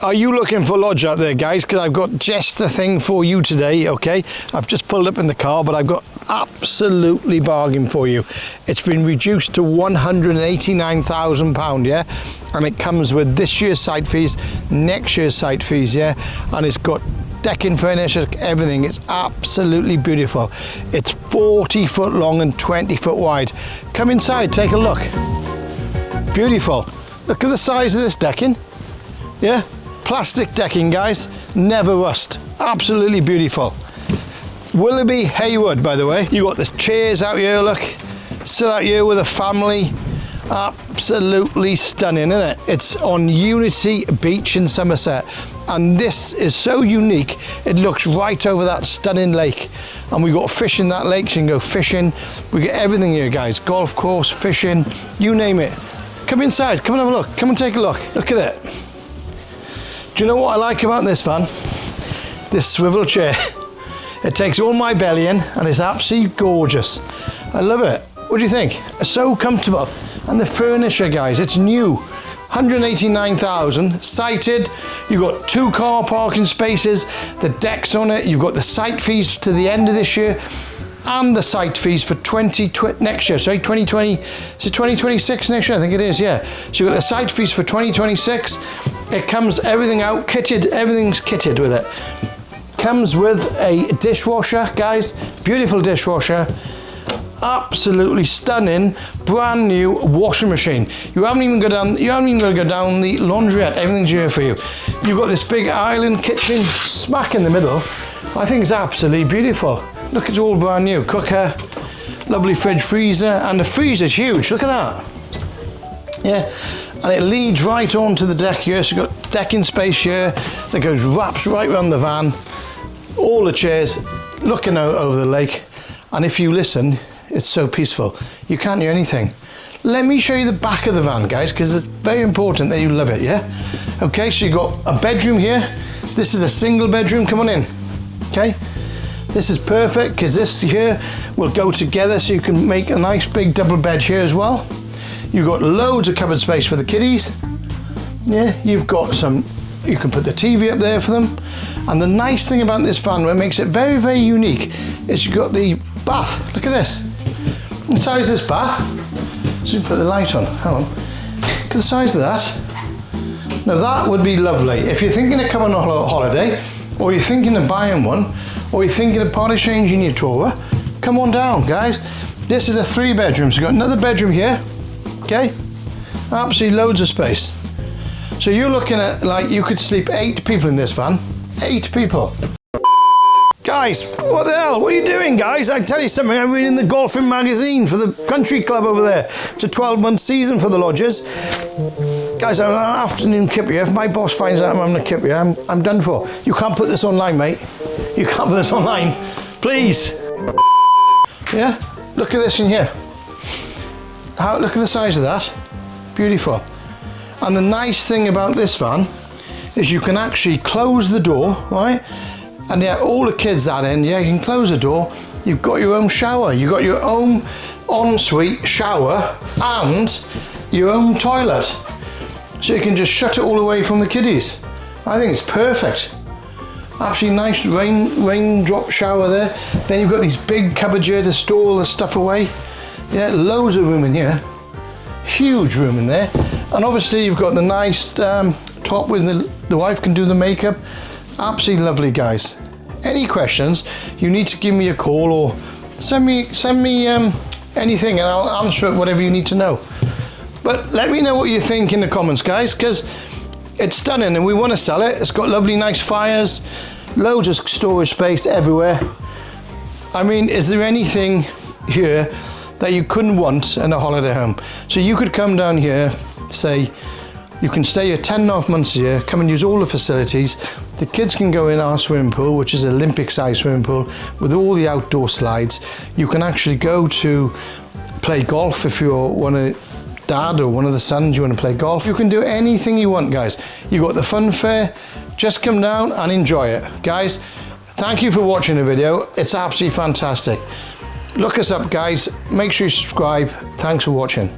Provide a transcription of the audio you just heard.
Are you looking for a lodge out there, guys? Because I've got just the thing for you today, okay? I've just pulled up in the car, but I've got absolutely bargain for you. It's been reduced to £189,000, yeah? And it comes with this year's site fees, next year's site fees, yeah? And it's got decking furniture, everything. It's absolutely beautiful. It's 40 foot long and 20 foot wide. Come inside, take a look. Beautiful. Look at the size of this decking, yeah? Plastic decking, guys, never rust. Absolutely beautiful. Willerby Hayward, by the way. You got the chairs out here, look. Sit out here with a family. Absolutely stunning, isn't it? It's on Unity Beach in Somerset. And this is so unique, it looks right over that stunning lake. And we've got fish in that lake, so you can go fishing. We get everything here, guys. Golf course, fishing, you name it. Come inside, come and have a look. Come and take a look. Look at it. Do you know what I like about this van? This swivel chair. It takes all my belly in and it's absolutely gorgeous. I love it. What do you think? It's so comfortable. And the furniture, guys, it's new. 189,000, sited. You've got 2 car parking spaces, the deck's on it. You've got the site fees to the end of this year and the site fees for next year. Sorry, 2020, is it 2026 next year? I think it is, yeah. So you've got the site fees for 2026. It comes everything out kitted, everything's kitted with it. Comes with a dishwasher, guys, beautiful dishwasher. Absolutely stunning, brand new washing machine. You haven't even got to go down the laundrette, everything's here for you. You've got this big island kitchen smack in the middle. I think it's absolutely beautiful. Look, it's all brand new. Cooker, lovely fridge, freezer, and the freezer's huge. Look at that. Yeah, and it leads right onto the deck here. So you've got decking space here that wraps right around the van. All the chairs looking out over the lake. And if you listen, it's so peaceful. You can't hear anything. Let me show you the back of the van, guys, because it's very important that you love it, yeah? Okay, so you've got a bedroom here. This is a single bedroom, come on in, okay? This is perfect because this here will go together so you can make a nice big double bed here as well. You've got loads of cupboard space for the kiddies. Yeah, you've got some, you can put the TV up there for them. And the nice thing about this van, what makes it very, very unique, is you've got the bath. Look at this. The size of this bath. So you can put the light on, hang on. Look at the size of that. Now that would be lovely. If you're thinking of coming on a holiday, or you're thinking of buying one, or you're thinking of part exchanging your Torah, come on down, guys. This is a 3 bedroom, so you've got another bedroom here, okay? Absolutely loads of space. So you're looking at, like, you could sleep 8 people in this van. 8 people. Guys, what the hell? What are you doing, guys? I tell you something, I'm reading the golfing magazine for the country club over there. It's a 12-month season for the lodges. Guys, I'm an afternoon kip here. If my boss finds out I'm having a kip here, I'm done for. You can't put this online, mate. You can't put this online. Please. Yeah? Look at this in here. Look at the size of that. Beautiful. And the nice thing about this van is you can actually close the door, right? And yeah, all the kids that end, yeah, you can close the door. You've got your own shower. You've got your own ensuite shower and your own toilet. So you can just shut it all away from the kiddies. I think it's perfect. Absolutely nice raindrop shower there. Then you've got these big cupboards here to store all the stuff away. Yeah, loads of room in here. Huge room in there. And obviously you've got the nice top with the wife can do the makeup. Absolutely lovely, guys. Any questions, you need to give me a call or send me anything and I'll answer it, whatever you need to know. But let me know what you think in the comments, guys, because it's stunning and we want to sell it. It's got lovely, nice fires, loads of storage space everywhere. I mean, is there anything here that you couldn't want in a holiday home? So you could come down here, say, you can stay here 10.5 months a year, come and use all the facilities. The kids can go in our swimming pool, which is an Olympic-sized swimming pool with all the outdoor slides. You can actually go to play golf if you're dad or one of the sons, you want to play golf. You can do anything you want, guys. You've got the fun fair. Just come down and enjoy it. Guys, thank you for watching the video. It's absolutely fantastic. Look us up, guys. Make sure you subscribe. Thanks for watching.